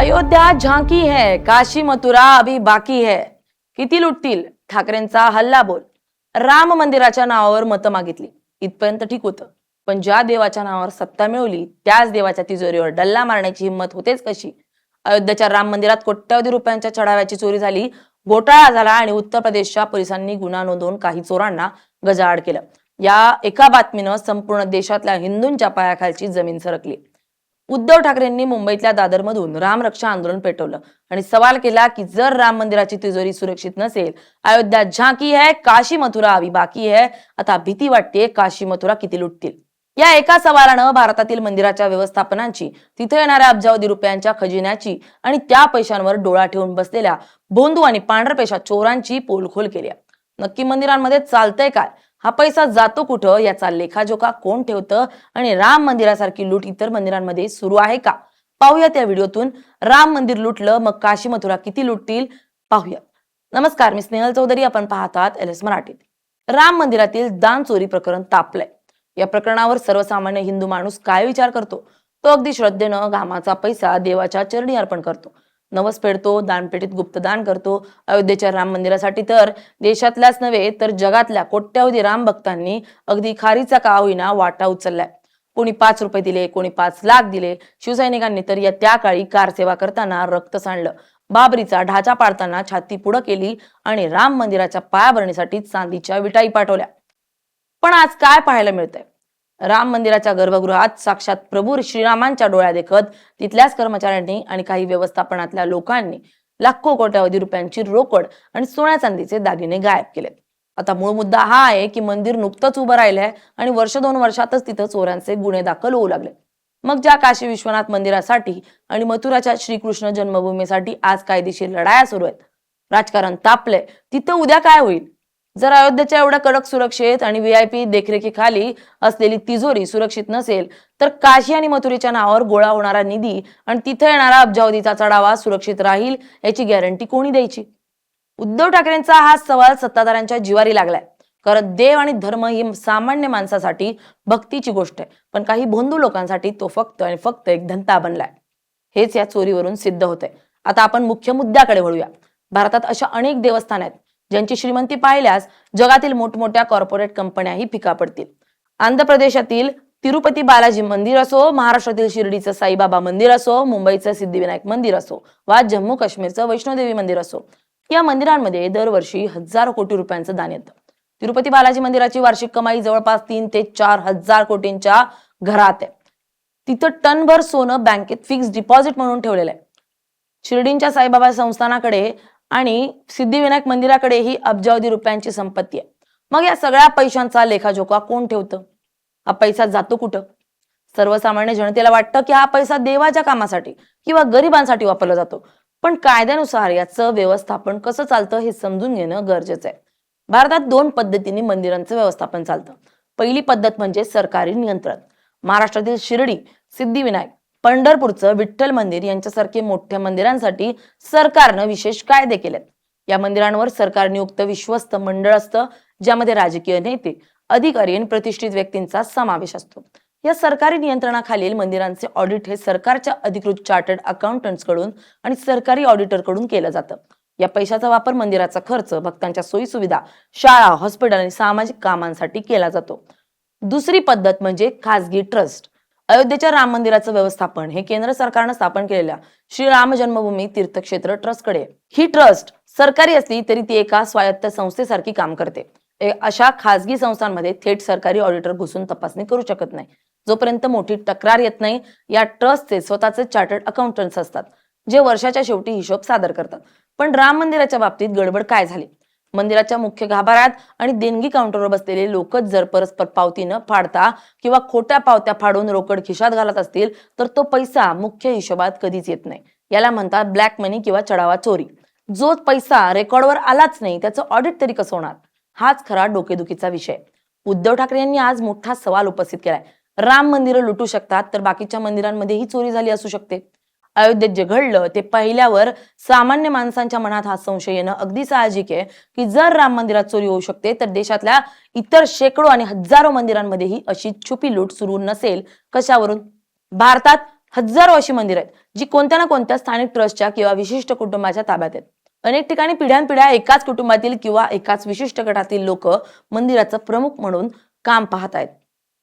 अयोध्या झांकी है, काशी मथुरा अभी बाकी है. किती लुटतील? ठाकरेंचा हल्ला बोल. राम मंदिराच्या नावावर मतं मागितली इथपर्यंत ठीक होतं, पण ज्या देवाच्या नावावर सत्ता मिळवली त्याच देवाच्या तिजोरीवर डल्ला मारण्याची हिंमत होतेच कशी? अयोध्येच्या राम मंदिरात कोट्यवधी रुपयांच्या चढाव्याची चोरी झाली, घोटाळा झाला आणि उत्तर प्रदेशच्या पोलिसांनी गुन्हा नोंदवून काही चोरांना गजाआड केलं. या एका बातमीनं संपूर्ण देशातल्या हिंदूंच्या पायाखालची जमीन सरकली. उद्धव ठाकरेंनी मुंबईतल्या दादरमधून रामरक्षा आंदोलन पेटवलं आणि सवाल केला की जर राम मंदिराची तिजोरी सुरक्षित नसेल, अयोध्या झांकी है, काशी मथुरा अभी बाकी है, आता भीती वाटते काशी मथुरा किती लुटतील. या एका सवालानं भारतातील मंदिराच्या व्यवस्थापनाची, तिथे येणाऱ्या अब्जावधी रुपयांच्या खजिन्याची आणि त्या पैशांवर डोळा ठेवून बसलेल्या भोंदू आणि पांढरपेशा चोरांची पोलखोल केली. नक्की मंदिरांमध्ये चालतंय काय? हा पैसा जातो कुठं? याचा लेखाजोखा कोण ठेवतं? आणि राम मंदिरासारखी लूट इतर मंदिरांमध्ये सुरू आहे का? पाहूयात या व्हिडिओतून. राम मंदिर लुटलं, मग काशी मथुरा किती लुटतील? पाहूयात. नमस्कार, मी स्नेहल चौधरी. आपण पाहतात LS मराठीत. राम मंदिरातील दान चोरी प्रकरण तापलंय. या प्रकरणावर सर्वसामान्य हिंदू माणूस काय विचार करतो? तो अगदी श्रद्धेनं घामाचा पैसा देवाच्या चरणी अर्पण करतो, नवस फेडतो, दानपेटीत गुप्तदान करतो. अयोध्येच्या राम मंदिरासाठी तर देशातल्याच नव्हे तर जगातल्या कोट्यवधी राम भक्तांनी अगदी खारीचा का होईना वाटा उचललाय. कोणी 5 रुपये दिले, कोणी 5 लाख दिले. शिवसैनिकांनी तर या त्या काळी कारसेवा करताना रक्त सांडलं, बाबरीचा ढाचा पाडताना छाती पुढं केली आणि राम मंदिराच्या पायाभरणीसाठी चांदीच्या विटाई पाठवल्या. पण आज काय पाहायला मिळतंय? राम मंदिराच्या गर्भगृहात साक्षात प्रभू श्रीरामांच्या डोळ्या देखत तिथल्याच कर्मचाऱ्यांनी आणि काही व्यवस्थापनातल्या लोकांनी लाखो कोट्यवधी रुपयांची रोकड आणि सोन्या चांदीचे दागिने गायब केलेत. आता मूळ मुद्दा हा आहे की मंदिर नुकतंच उभं राहिलंय आणि 1-2 वर्षातच तिथं चोरांचे गुन्हे दाखल होऊ लागले. मग ज्या काशी विश्वनाथ मंदिरासाठी आणि मथुराच्या श्रीकृष्ण जन्मभूमीसाठी आज कायदेशीर लढाया सुरू आहेत, राजकारण तापलंय, तिथं उद्या काय होईल? जर अयोध्येच्या एवढ्या कडक सुरक्षेत आणि VIP देखरेखीखाली असलेली तिजोरी सुरक्षित नसेल, तर काशी आणि मथुरेच्या नावावर गोळा होणारा निधी आणि तिथे येणारा अब्जावधीचा चढावा सुरक्षित राहील याची गॅरंटी कोणी द्यायची? उद्धव ठाकरेंचा हा सवाल सत्ताधाऱ्यांच्या जिवारी लागलाय. कारण देव आणि धर्म ही सामान्य माणसासाठी भक्तीची गोष्ट आहे, पण काही भोंदू लोकांसाठी तो फक्त आणि फक्त एक धंदा बनलाय. हेच या चोरीवरून सिद्ध होतंय. आता आपण मुख्य मुद्द्याकडे वळूया. भारतात अशा अनेक देवस्थान आहेत ज्यांची श्रीमंती पाहिल्यास जगातील मोठमोठ्या कॉर्पोरेट कंपन्याही फिका पडतील. आंध्र प्रदेशातील तिरुपती बालाजी मंदिर असो, महाराष्ट्रातील शिर्डीचं साईबाबा मंदिर असो, मुंबईचं सिद्धिविनायक मंदिर असो, वा जम्मू काश्मीरचं वैष्णोदेवी मंदिर असो, या मंदिरांमध्ये दरवर्षी हजारो कोटी रुपयांचं दान येतं. तिरुपती बालाजी मंदिराची वार्षिक कमाई जवळपास 3 ते 4 हजार कोटींच्या घरात आहे. तिथं टनभर सोनं बँकेत फिक्स डिपॉझिट म्हणून ठेवलेलं आहे. शिर्डीच्या साईबाबा संस्थानाकडे आणि सिद्धिविनायक मंदिराकडेही अब्जावधी रुपयांची संपत्ती आहे. मग या सगळ्या पैशांचा लेखाजोखा कोण ठेवतं? हा पैसा जातो कुठं? सर्वसामान्य जनतेला वाटतं की हा पैसा देवाच्या कामासाठी किंवा गरिबांसाठी वापरला जातो, पण कायद्यानुसार याचं व्यवस्थापन कसं चालतं हे समजून घेणं गरजेचं आहे. भारतात 2 पद्धतीने मंदिरांचं व्यवस्थापन चालतं. पहिली पद्धत म्हणजे सरकारी नियंत्रण. महाराष्ट्रातील शिर्डी, सिद्धिविनायक, पंढरपूरचं विठ्ठल मंदिर यांच्यासारखे मोठ्या मंदिरांसाठी सरकारनं विशेष कायदे केलेत. या मंदिरांवर सरकार नियुक्त विश्वस्त मंडळ असतं, ज्यामध्ये राजकीय नेते, अधिकारी आणि प्रतिष्ठित व्यक्तींचा समावेश असतो. या सरकारी नियंत्रणाखालील मंदिरांचे ऑडिट हे सरकारच्या अधिकृत चार्टर्ड अकाउंटंट्स कडून आणि सरकारी ऑडिटर कडून केलं जातं. या पैशाचा वापर मंदिराचा खर्च, भक्तांच्या सोयी सुविधा, शाळा, हॉस्पिटल आणि सामाजिक कामांसाठी केला जातो. दुसरी पद्धत म्हणजे खासगी ट्रस्ट. अयोध्येच्या राम मंदिराचं व्यवस्थापन हे केंद्र सरकारनं स्थापन केलेल्या श्रीराम जन्मभूमी तीर्थक्षेत्र ट्रस्टकडे. ही ट्रस्ट सरकारी असली तरी ती एका स्वायत्त संस्थेसारखी काम करते. अशा खासगी संस्थांमध्ये थेट सरकारी ऑडिटर घुसून तपासणी करू शकत नाही. जोपर्यंत मोठी तक्रार येत नाही, या ट्रस्टचे स्वतःचे चार्टर्ड अकाउंटंट्स असतात, जे वर्षाच्या शेवटी हिशोब सादर करतात. पण राम मंदिराच्या बाबतीत गडबड काय झाली? मंदिराच्या मुख्य गाभाऱ्यात आणि देणगी काउंटरवर बसलेले लोकच जर परस्पर पावती न फाडता किंवा खोट्या पावत्या फाडून रोकड खिशात घालत असतील, तर तो पैसा मुख्य हिशोबात कधीच येत नाही. याला म्हणतात ब्लॅक मनी किंवा चढावा चोरी. जो पैसा रेकॉर्डवर आलाच नाही त्याचं ऑडिट तरी कसं होणार? हाच खरा डोकेदुखीचा विषय. उद्धव ठाकरे यांनी आज मोठा सवाल उपस्थित केलाय. राम मंदिरं लुटू शकतात, तर बाकीच्या मंदिरांमध्येही चोरी झाली असू शकते. अयोध्येत जे घडलं ते पाहिल्यावर सामान्य माणसांच्या मनात हा संशय येणं अगदी साहजिक आहे की जर राम मंदिरात चोरी होऊ शकते, तर देशातल्या इतर शेकडो आणि हजारो मंदिरांमध्येही अशी छुपी लूट सुरू नसेल कशावरून? भारतात हजारो अशी मंदिर आहेत जी कोणत्या ना कोणत्या स्थानिक ट्रस्टच्या किंवा विशिष्ट कुटुंबाच्या ताब्यात आहेत. अनेक ठिकाणी पिढ्यानपिढ्या एकाच कुटुंबातील किंवा एकाच विशिष्ट गटातील लोक मंदिराचं प्रमुख म्हणून काम पाहत आहेत.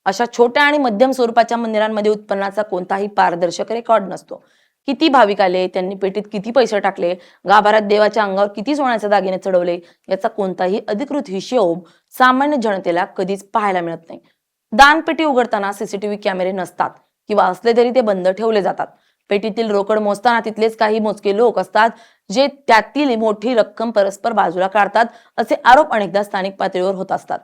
अशा छोट्या आणि मध्यम स्वरूपाच्या मंदिरांमध्ये उत्पन्नाचा कोणताही पारदर्शक रेकॉर्ड नसतो. किती भाविक आले, त्यांनी पेटीत किती पैसे टाकले, गाभाऱ्यात देवाच्या अंगावर किती सोन्याचे दागिने चढवले, याचा कोणताही अधिकृत हिशोब सामान्य जनतेला कधीच पाहायला मिळत नाही. दानपेटी उघडताना सीसीटीव्ही कॅमेरे नसतात किंवा असले तरी ते बंद ठेवले जातात. पेटीतील रोकड मोजताना तिथलेच काही मोजके लोक असतात जे त्यातील मोठी रक्कम परस्पर बाजूला काढतात, असे आरोप अनेकदा स्थानिक पातळीवर होत असतात.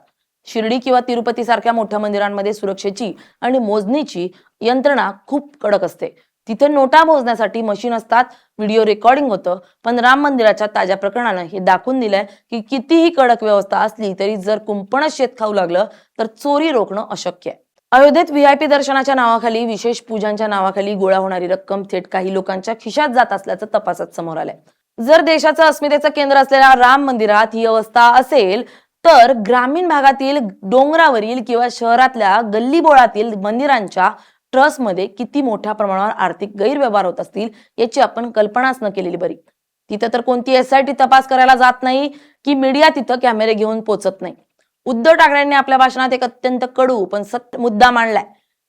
शिर्डी किंवा तिरुपती सारख्या मोठ्या मंदिरांमध्ये सुरक्षेची आणि मोजणीची यंत्रणा खूप कडक असते. तिथे नोटा मोजण्यासाठी मशीन असतात, व्हिडिओ रेकॉर्डिंग होतं. पण राम मंदिराच्या ताज्या प्रकरणानं हे दाखवून दिलंय की कितीही कडक व्यवस्था असली तरी जर कुंपणच शेत खाऊ लागलं तर चोरी रोखणं अशक्य आहे. अयोध्येत व्हीआयपी दर्शनाच्या नावाखाली, विशेष पूजांच्या नावाखाली गोळा होणारी रक्कम थेट काही लोकांच्या खिशात जात असल्याचं तपासात समोर आलंय. जर देशाचं अस्मितेचं केंद्र असलेल्या राम मंदिरात ही अवस्था असेल तर ग्रामीण भागातील, डोंगरावरील किंवा शहरातल्या गल्लीबोळातील मंदिरांच्या ट्रस्टमध्ये किती मोठ्या प्रमाणावर आर्थिक गैरव्यवहार होत असतील याची आपण कल्पनाच न केलेली बरी. तिथं तर कोणती एसआयटी तपास करायला जात नाही की मीडिया तिथं कॅमेरे घेऊन पोचत नाही. उद्धव ठाकरेंनी आपल्या भाषणात एक अत्यंत कडू पण सत्य मुद्दा मांडलाय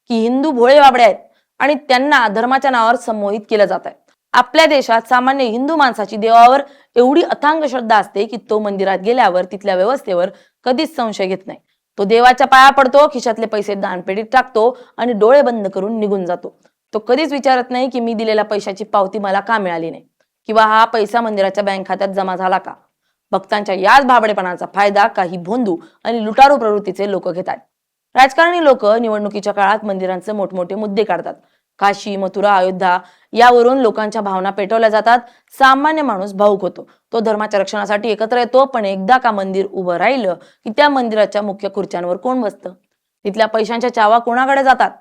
की हिंदू भोळे बाबडे आहेत आणि त्यांना धर्माच्या नावावर संमोहित केलं जात आहे. आपल्या देशात सामान्य हिंदू माणसाची देवावर एवढी अथांग श्रद्धा असते की तो मंदिरात गेल्यावर तिथल्या व्यवस्थेवर कधीच संशय घेत नाही. तो देवाच्या पाया पडतो, खिशातले पैसे दानपेटीत टाकतो आणि डोळे बंद करून निघून जातो. तो कधीच विचारत नाही की मी दिलेल्या पैशाची पावती मला का मिळाली नाही किंवा हा पैसा मंदिराच्या बँक खात्यात जमा झाला का. भक्तांच्या याच भाबडेपणाचा फायदा काही भोंदू आणि लुटारू प्रवृत्तीचे लोक घेतात. राजकारणी लोक निवडणुकीच्या काळात मंदिरांचे मोठमोठे मुद्दे काढतात. काशी, मथुरा, अयोध्या यावरून लोकांच्या भावना पेटवल्या जातात. सामान्य माणूस भावुक होतो. तो धर्माच्या रक्षणासाठी एकत्र येतो. पण एकदा का मंदिर उभं राहिलं की त्या मंदिराच्या मुख्य खुर्च्यांवर कोण बसतं? तिथल्या पैशांच्या चावा कोणाकडे जातात?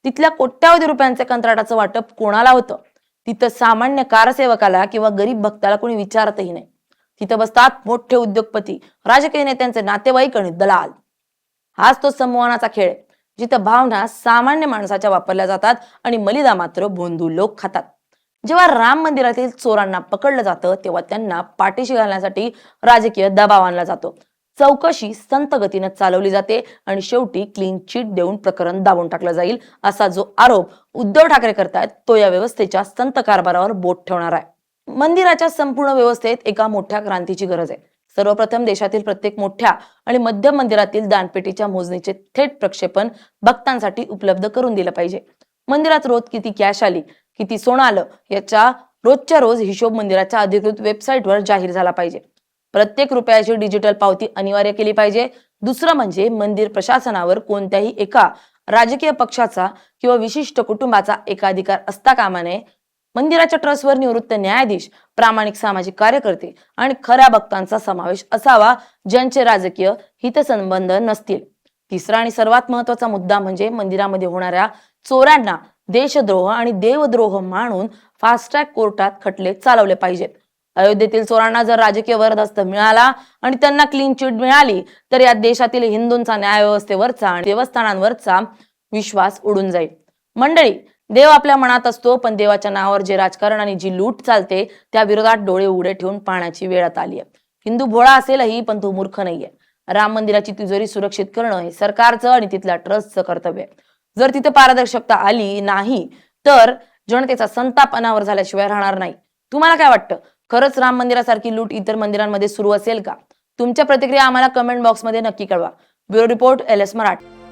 तिथल्या कोट्यावधी रुपयांचे कंत्राटाचं वाटप कोणाला होतं? तिथं सामान्य कारसेवकाला किंवा गरीब भक्ताला कोणी विचारतही नाही. तिथं बसतात मोठे उद्योगपती, राजकीय नेत्यांचे नातेवाईक आणि दलाल. हाच तो संमोहनाचा खेळ आहे, जिथं भावना सामान्य माणसाच्या वापरल्या जातात आणि मलिदा मात्र भोंदू लोक खातात. जेव्हा राम मंदिरातील चोरांना पकडलं जातं तेव्हा त्यांना पाठीशी घालण्यासाठी राजकीय दबाव आणला जातो. चौकशी संत गतीनं चालवली जाते आणि शेवटी क्लीन चिट देऊन प्रकरण दाबून टाकलं जाईल, असा जो आरोप उद्धव ठाकरे करतायत तो या व्यवस्थेच्या संत कारभारावर बोट ठेवणार आहे. मंदिराच्या संपूर्ण व्यवस्थेत एका मोठ्या क्रांतीची गरज आहे. सर्वप्रथम देशातील प्रत्येक मोठ्या आणि मध्यम मंदिरातील दानपेटीच्या मोजणीचे थेट प्रक्षेपण भक्तांसाठी उपलब्ध करून दिलं पाहिजे. मंदिरात रोज किती कॅश आली, किती सोनं आलं याचा रोजच्या रोज हिशोब मंदिराच्या अधिकृत वेबसाईटवर जाहीर झाला पाहिजे. प्रत्येक रुपयाची डिजिटल पावती अनिवार्य केली पाहिजे. दुसरं म्हणजे मंदिर प्रशासनावर कोणत्याही एका राजकीय पक्षाचा किंवा विशिष्ट कुटुंबाचा एकाधिकार असता कामा नये. मंदिराच्या ट्रस्टवर निवृत्त न्यायाधीश, प्रामाणिक सामाजिक कार्यकर्ते आणि खऱ्या भक्तांचा समावेश असावा, ज्यांचे राजकीय हितसंबंध नसतील. तिसरा आणि सर्वात महत्वाचा मुद्दा म्हणजे मंदिरामध्ये होणाऱ्या चोऱ्यांना देशद्रोह आणि देवद्रोह मानून फास्ट ट्रॅक कोर्टात खटले चालवले पाहिजेत. अयोध्येतील चोरांना जर राजकीय वरदहस्त मिळाला आणि त्यांना क्लीन चिट मिळाली तर या देशातील हिंदूंचा न्यायव्यवस्थेवरचा आणि देवस्थानांवरचा विश्वास उडून जाईल. मंडळी, देव आपल्या मनात असतो, पण देवाच्या नावावर जे राजकारण आणि जी लूट चालते त्या विरोधात डोळे उघडे ठेवून पाहण्याची वेळ आता आली आहे. हिंदू भोळा असेलही पण तो मूर्ख नाहीये. राम मंदिराची तिजोरी सुरक्षित करणं हे सरकारचं आणि तिथल्या ट्रस्टचं कर्तव्य आहे. जर तिथे पारदर्शकता आली नाही तर जनतेचा संताप अनावर झाल्याशिवाय राहणार नाही. तुम्हाला काय वाटतं? खरंच राम मंदिरासारखी लूट इतर मंदिरांमध्ये सुरू असेल का? तुमच्या प्रतिक्रिया आम्हाला कमेंट बॉक्समध्ये नक्की कळवा. Bureau report, LS Marathi.